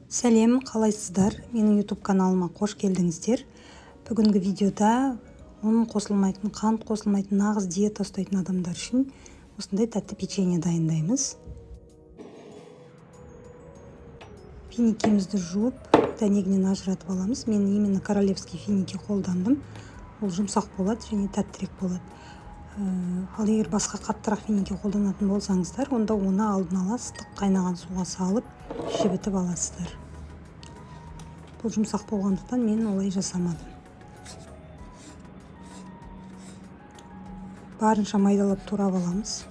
Сәлем, қалайсыздар? Менің YouTube каналыма қош келдіңіздер. Бүгінгі видеода ұн қосылмайтын, қант қосылмайтын, нағыз диета ұстайтын адамдар үшін осындай тәтті печенье дайындаймыз. Финикимізді жуып, дәнегінен ажыратып аламыз. Мен именно королевский финики қолдандым. Ол жұмсақ болады және тәттірек болады. Ал егер басқа қаттырақ финики қолданатын болсаңыздар, онда оны алдын ала ыстық қайнаған суға салып, жібітіп аласыздар. Бұл жұмсақ болғандықтан мен олай жасамадым. Барынша майдалап турап аламыз.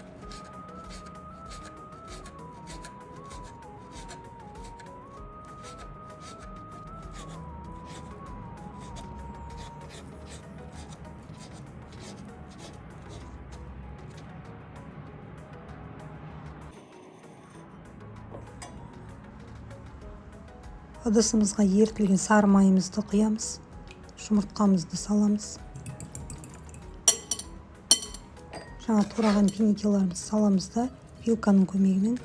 Ыдысымызға ерітілген сары майымызды құямыз, жұмыртқамызды саламыз. Жаңа тураған финикиларымызды саламыз да, вилканың көмегімен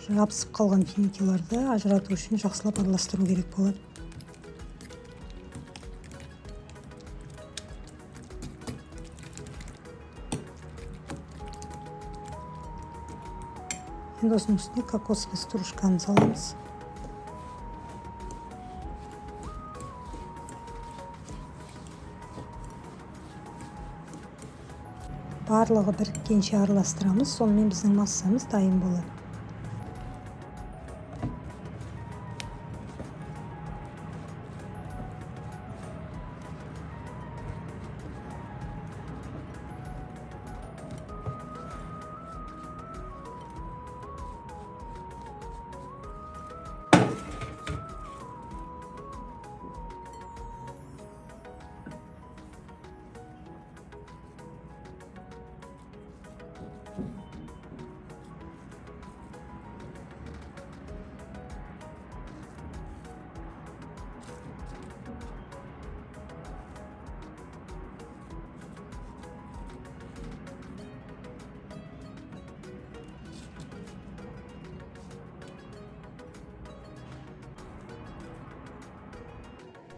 жабысып қалған финикиларды ажырату үшін жақсылап араластыру керек болады. Енді осының үстіне кокосовый стружканы саламыз. Барлығы біріккенше араластырамыз, сонымен біздің массамыз дайын болады.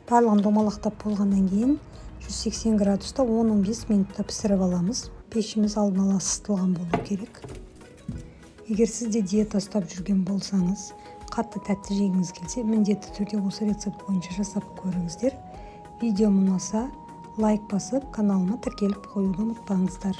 Барлығын домалақтап болғаннан кейін 180 градуста 10-15 минутта пісіріп аламыз. Пешіміз алдын ала ысытылған болу керек. Егер сіз де диета ұстап жүрген болсаңыз, қатты тәтті жегіңіз келсе, міндетті түрде осы рецепт бойынша жасап көріңіздер. Видео ұнаса, лайк басып, каналыма тіркеліп қоюды ұмытпаңыздар.